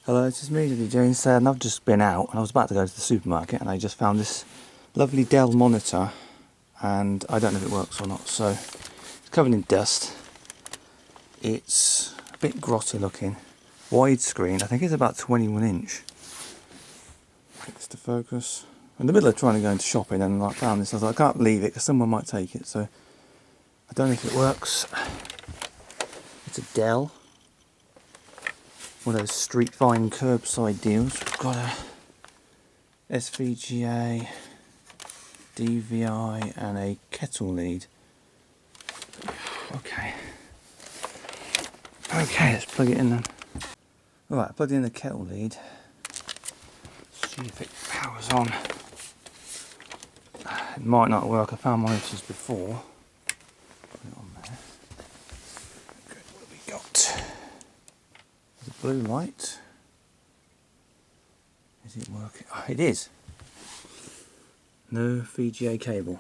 Hello, this is me, DJ, and I've just been out and I was about to go to the supermarket and I just found this lovely Dell monitor, and I don't know if it works or not, so it's covered in dust. It's a bit grotty looking, widescreen, I think it's about 21 inch. It's to focus. In the middle of trying to go into shopping and I found this, I thought I can't leave it because someone might take it, so I don't know if it works. It's a Dell. One of those street find curbside deals. We've got a SVGA, DVI and a kettle lead. Okay, let's plug it in then. Alright, I plugged in the kettle lead. See if it powers on. It might not work, I found monitors before. Put it on there. Okay, what have we got? The blue light. Is it working? Oh, it is. No VGA cable.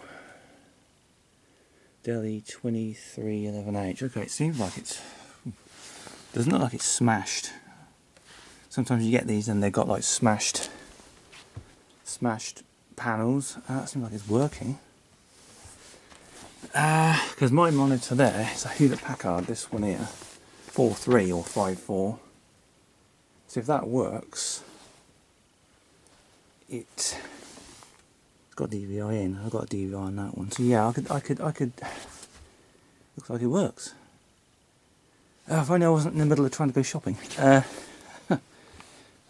Dell E2311H. Okay, it seems like it's... doesn't look like it's smashed. Sometimes you get these and they've got like smashed panels. That seems like it's working. Because my monitor there is a Hewlett-Packard, this one here. 4.3 or 5.4. So if that works, it's got DVI in. I've got a DVI on that one. So yeah, I could. Looks like it works. If only I wasn't in the middle of trying to go shopping. But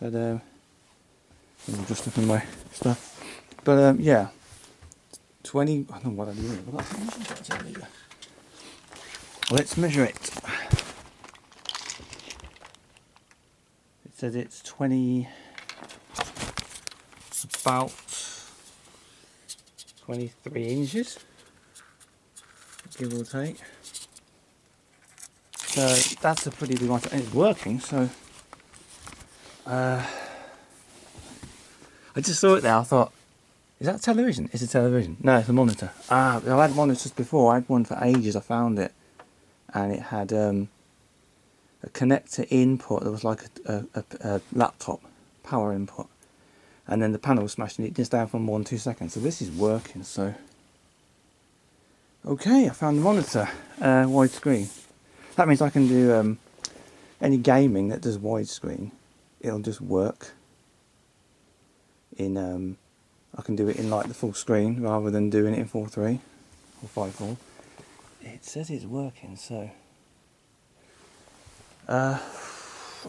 I'm just looking at my stuff. But yeah, 20. I don't know what I'm doing. Let's measure it. It says it's 20. About 23 inches, give or take. So that's a pretty big one, and it's working. So I just saw it there. I thought, is that a television? It's a television. No, it's a monitor. I've had monitors before. I had one for ages. I found it, and it had a connector input that was like a laptop power input. And then the panel was smashed and it just down for more than 2 seconds. So this is working, so... Okay, I found the monitor, widescreen. That means I can do any gaming that does widescreen. It'll just work in... I can do it in like the full screen rather than doing it in 4.3 or 5.4. It says it's working, so...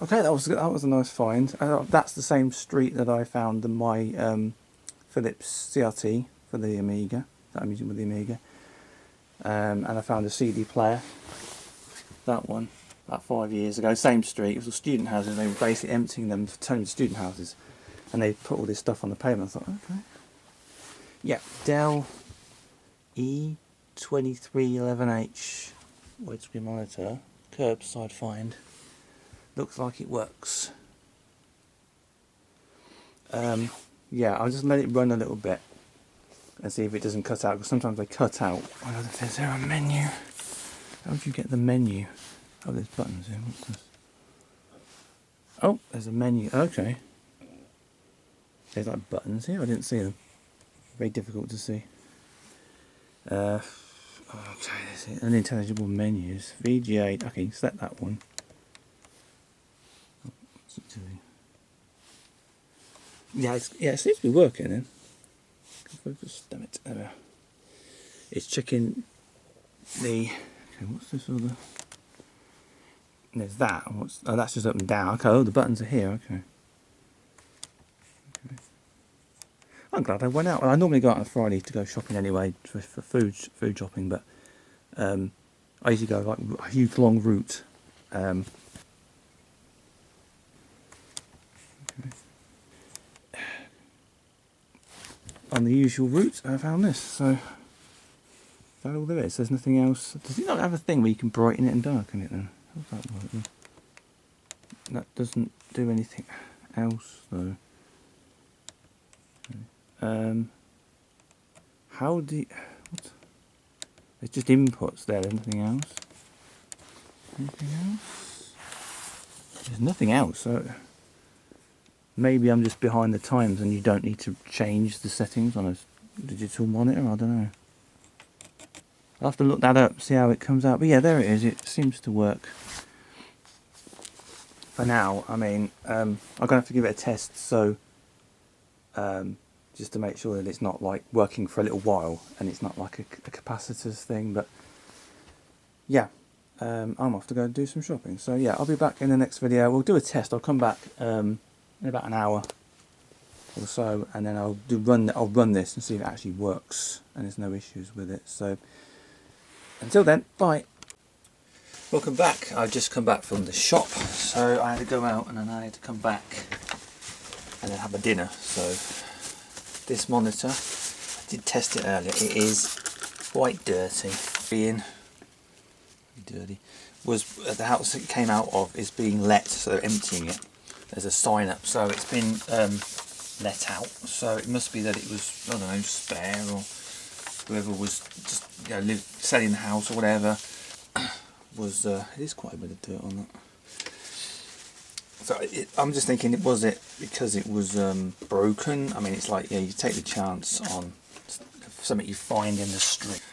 Okay, that was a nice find. That's the same street that I found my Philips CRT for the Amiga that I'm using with the Amiga, and I found a CD player. That one, about 5 years ago. Same street. It was all student houses. They were basically emptying them to turn into student houses, and they put all this stuff on the pavement. I thought, okay, yeah, Dell E2311H widescreen monitor, curbside find. Looks like it works. Yeah, I'll just let it run a little bit and see if it doesn't cut out, because sometimes they cut out. Is there a menu? How do you get the menu? Oh, there's buttons here. What's this? Oh, there's a menu. Okay. There's like buttons here. I didn't see them. Very difficult to see. Okay, that's it. Unintelligible menus. VGA. Okay, select that one. Yeah, it seems to be working then. Focus, damn it. There we are. It's checking the... Okay, what's this other... There's that. Oh, that's just up and down. Okay, oh, the buttons are here. Okay. I'm glad I went out. Well, I normally go out on Friday to go shopping anyway, for food shopping, but I usually go like a huge long route. On the usual route, I found this, so that's all there is. There's nothing else. Does it not have a thing where you can brighten it and darken it then? How does that work then? That doesn't do anything else though. How do you... What? It's just inputs there, there's nothing else. Anything else? There's nothing else, so... maybe I'm just behind the times and you don't need to change the settings on a digital monitor. I don't know. I'll have to look that up, see how it comes out. But yeah, there it is. It seems to work for now. I mean, I'm going to have to give it a test, so just to make sure that it's not like working for a little while and it's not like a capacitors thing. But yeah, I'm off to go do some shopping. So yeah, I'll be back in the next video. We'll do a test. I'll come back in about an hour or so, and then I'll run this and see if it actually works and there's no issues with it. So until then, bye. Welcome back. I've just come back from the shop, so I had to go out and then I had to come back and then have a dinner. So this monitor, I did test it earlier, it is quite dirty. Being dirty was the house it came out of is being let, so they're emptying it. There's a sign up, so it's been let out, so it must be that it was, I don't know, spare, or whoever was just, you know, selling the house or whatever was it is quite a bit of dirt on that. So I'm just thinking, was it because it was broken? I mean, it's like, yeah, you take the chance on something you find in the street.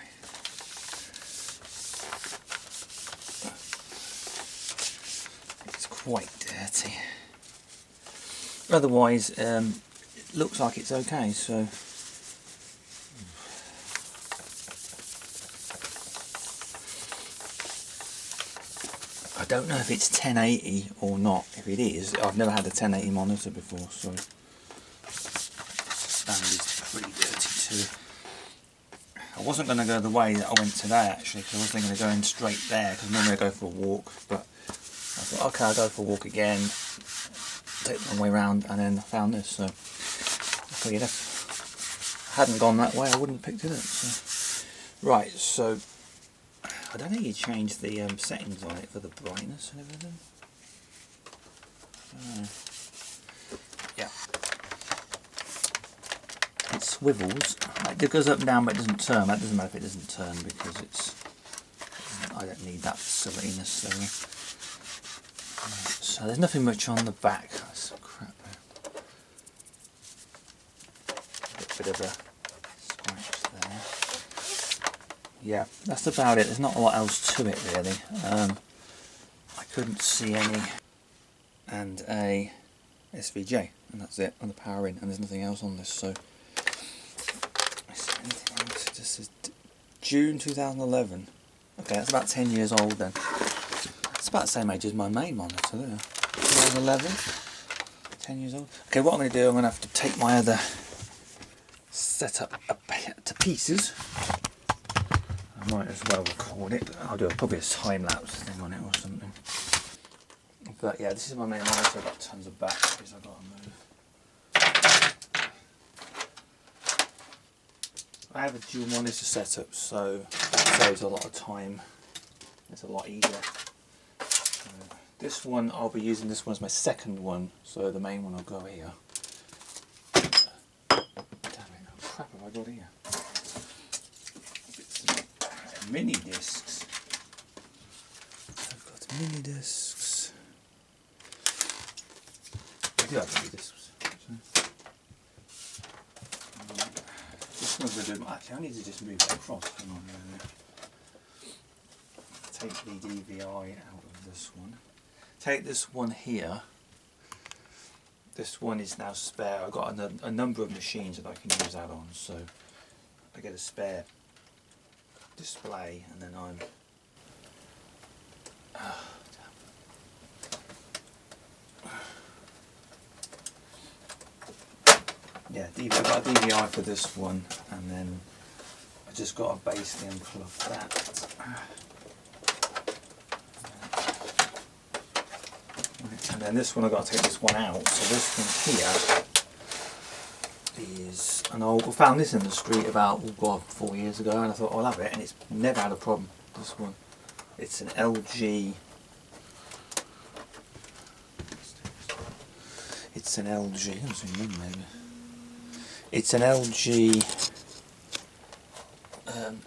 It's quite dirty. Otherwise, it looks like it's okay. So I don't know if it's 1080 or not. If it is, I've never had a 1080 monitor before, so stand is pretty dirty too. I wasn't going to go the way that I went today actually, because I was thinking of going straight there, because normally I go for a walk, but I thought, okay, I'll go for a walk again, take the long way around, and then I found this. So luckily enough, if I hadn't gone that way, I wouldn't have picked it up. So. Right, so I don't think you changed the settings on it for the brightness and everything. Yeah. It swivels. It goes up and down, but it doesn't turn. That doesn't matter if it doesn't turn, because it's, I don't need that facility necessarily. So there's nothing much on the back. That's some crap there. A bit of a scratch there. Yeah, that's about it. There's not a lot else to it really. I couldn't see any, and a SVJ, and that's it on the power in, and there's nothing else on this. So is there anything else? It just says June 2011. Okay, that's about 10 years old then. It's about the same age as my main monitor there. 2011, 10 years old. Okay, what I'm going to do, I'm going to have to take my other setup to pieces. I might as well record it. I'll do probably a time-lapse thing on it or something. But yeah, this is my main monitor. I've got tons of batteries I've got to move. I have a dual monitor setup, so that saves a lot of time. It's a lot easier. This one, I'll be using this one as my second one, so the main one will go here. Damn it, what crap have I got here? Mini discs. I've got mini discs. I do have mini discs. This one's going to do. Actually, I need to just move it across. Hang on, take the DVI out of this one. Take this one here. This one is now spare. I've got a number of machines that I can use that on, so I get a spare display, and then I'm yeah, I've got a DVI for this one, and then I just got to basically unplug that. And then this one I've got to take this one out. So this one here is an old, I found this in the street about 4 years ago, and I thought, I'll have it, and it's never had a problem, this one. It's an LG, it's an LG, it's an LG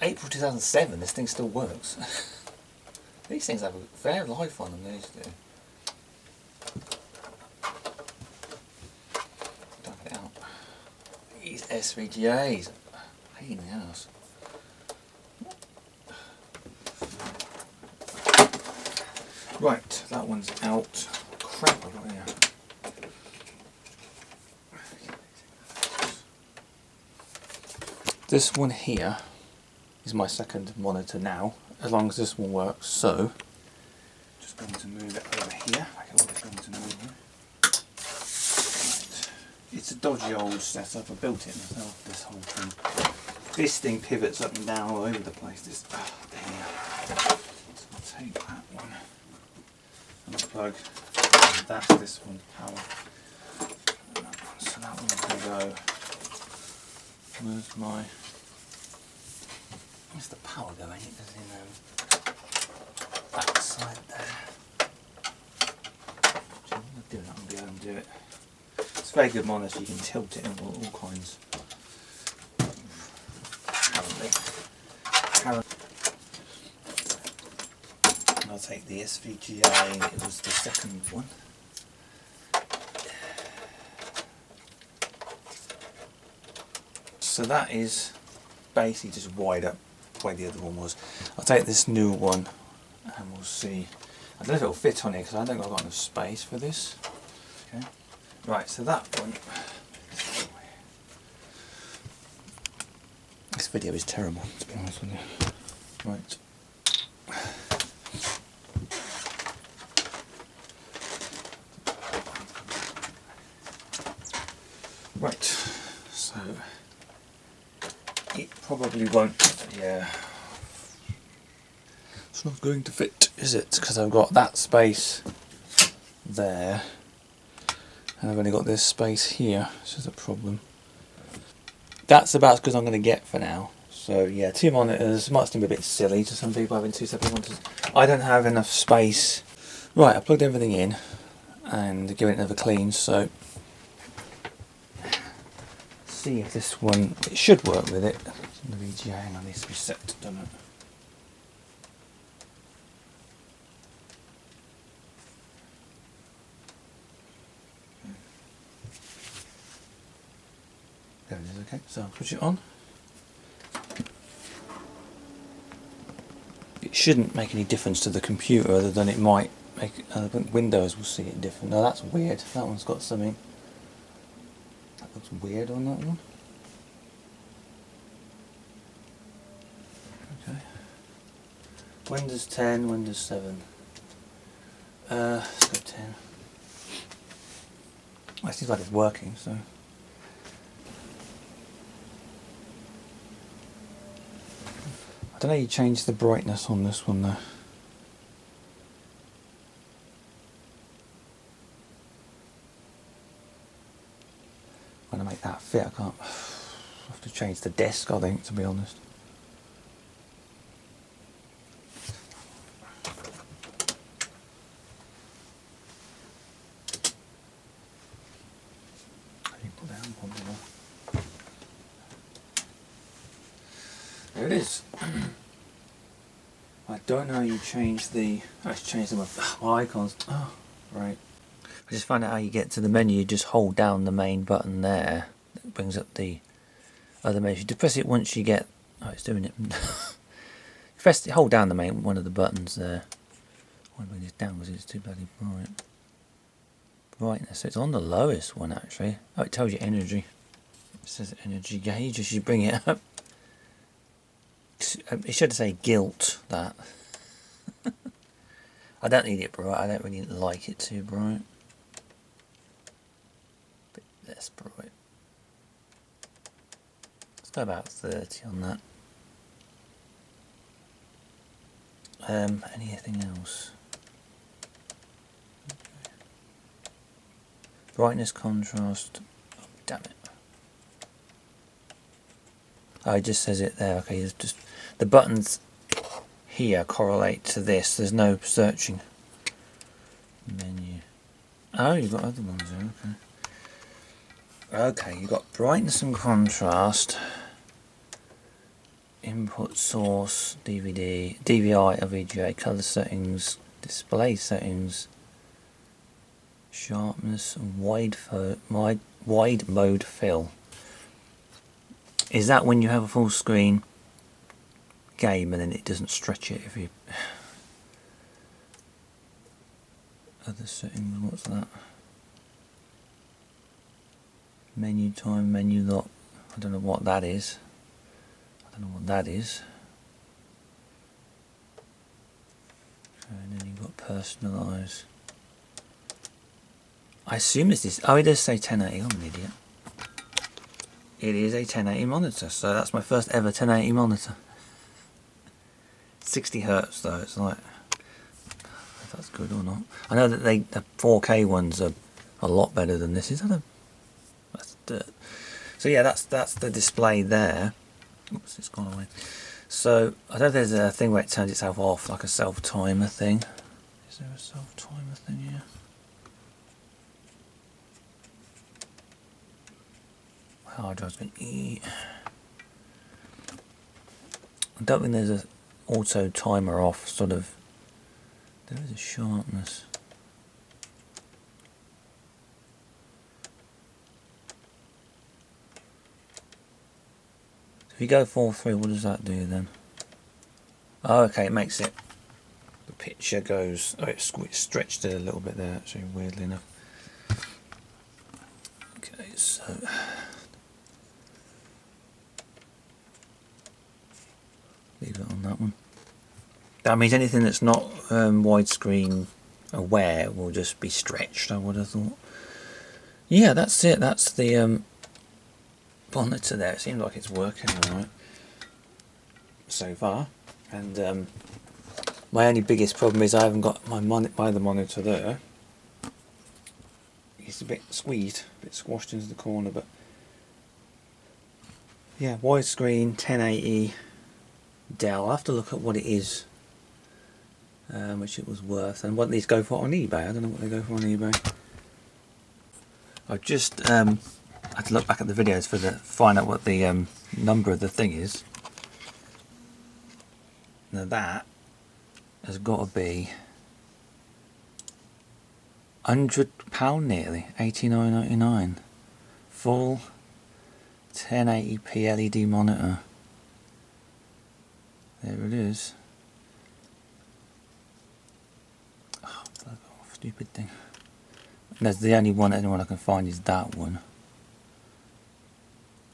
April 2007, this thing still works. These things have a fair life on them, these do. SVGAs. Pain in the ass. Right, that one's out. Crap, I got here. This one here is my second monitor now, as long as this one works. So, just going to move it over here. I can always going to move it. Right. It's a dodgy old setup. I built it myself. This whole thing. This thing pivots up and down all over the place. This thing. So I'll take that one. Unplug. That's this one's power. So that one can go. Where's my? Where's the power going? It goes in that side there. I'm doing that. I'm going to go and do it. It's a very good monitor. You can tilt it in all kinds. Apparently. I'll take the SVGA. It was the second one. So that is basically just wide up the way the other one was. I'll take this new one and we'll see. I don't know if it'll fit on here because I don't think I've got enough space for this. Okay. Right, so that one. This video is terrible, to be honest with you. Right. Right, so it probably won't, yeah, it's not going to fit, is it? Because I've got that space there and I've only got this space here, which is a problem. That's about as good as I'm going to get for now. So yeah, 2 monitors might seem a bit silly to some people having 2 separate monitors. I don't have enough space. Right, I plugged everything in and given it another clean, so see if this one, it should work with it. The VGA, hang on, needs to be set, doesn't it? There it is, okay, so I'll push it on. It shouldn't make any difference to the computer other than it might make, I think Windows will see it different. No, that's weird, that one's got something. That looks weird on that one. Okay. Windows 10, Windows 7. Let's go 10. Well, it seems like it's working, so. I don't know how you change the brightness on this one though. I'm going to make that fit, I can't. I have to change the desk, I think, to be honest. There it is. I don't know how you change the. I have to change them with icons. Oh, right. I just found out how you get to the menu. You just hold down the main button there. That brings up the other menu. You press it once you get. Oh, it's doing it. Press it, hold down the main one of the buttons there. I want to bring this down because it's too bloody bright. Brightness. So it's on the lowest one actually. Oh, it tells you energy. It says energy gauge as you bring it up. It should say guilt, that. I don't need it bright, I don't really like it too bright. Bit less bright. Let's go about 30 on that. Anything else? Okay. Brightness, contrast. Oh, damn it. Oh, it just says it there. Okay, there's just the buttons here correlate to this. There's no searching menu. Oh, you've got other ones there. Okay. Okay, you've got brightness and contrast. Input source, DVD, DVI, VGA, color settings, display settings, sharpness, and wide mode fill. is that when you have a full screen game and then it doesn't stretch it if you... Other settings, what's that? Menu time, menu lock. I don't know what that is. I don't know what that is. And then you've got personalise. I assume it's this. Oh, it does say 1080. I'm an idiot. It is a 1080 monitor, so that's my first ever 1080 monitor. 60 Hz though. It's like, if that's good or not. I know that the 4K ones are a lot better than this. Is that a... That's dirt. So yeah, that's the display there. Oops, it's gone away. So I don't know if there's a thing where it turns itself off, like a self-timer thing. Is there a self-timer thing here? Hard drive's going to eat. I don't think there's a auto timer off sort of. There is a sharpness. If you go 4:3, what does that do then? Oh, okay, it makes it. The picture goes. Oh, it's stretched it a little bit there, actually, weirdly enough. Okay, so. Leave it on that one. That means anything that's not widescreen aware will just be stretched, I would have thought. Yeah, that's it. That's the monitor there. It seems like it's working alright so far. And my only biggest problem is I haven't got my other monitor there. It's a bit squeezed, a bit squashed into the corner, but yeah, widescreen 1080 Dell. I'll have to look at what it is, which it was worth, and what these go for on eBay. I don't know what they go for on eBay. I've just had to look back at the videos for find out what the number of the thing is. Now that has got to be £100 nearly, £89.99. Full 1080p LED monitor. There it is. Oh, stupid thing. That's the only one I can find is that one.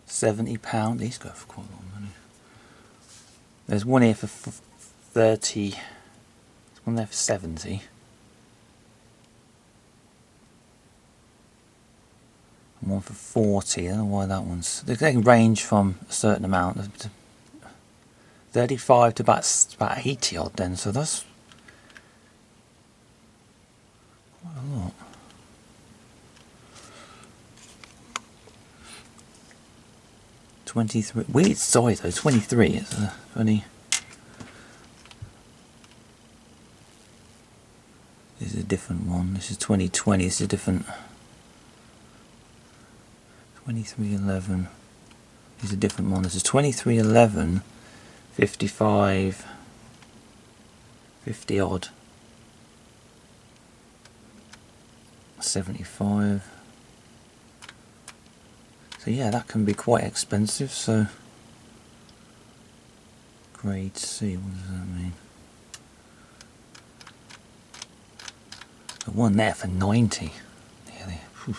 £70. These go for quite a lot of money. There's one here for 30. There's one there for 70. And one for 40. I don't know why that one's. They can range from a certain amount. 35 to about 80 odd then, so that's quite a lot. $23. Weird size though. 23. It's a funny. This is a different one. This is 2020. This is a different. 2311. This is a different one. This is 2311. 55, 50 odd, 75. So yeah, that can be quite expensive. So grade C, what does that mean? The one there for 90 nearly. Whew.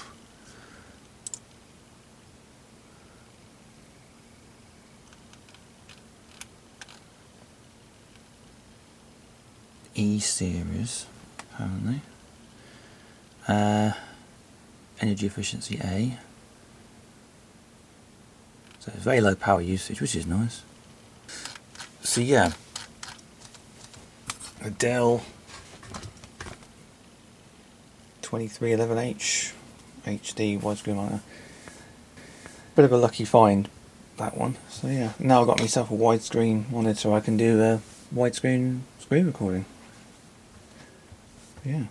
E series, apparently. Energy efficiency A. So it's very low power usage, which is nice. So yeah, a Dell 2311H HD widescreen monitor. Bit of a lucky find, that one. So yeah, now I've got myself a widescreen monitor. I can do a widescreen screen recording. Yeah.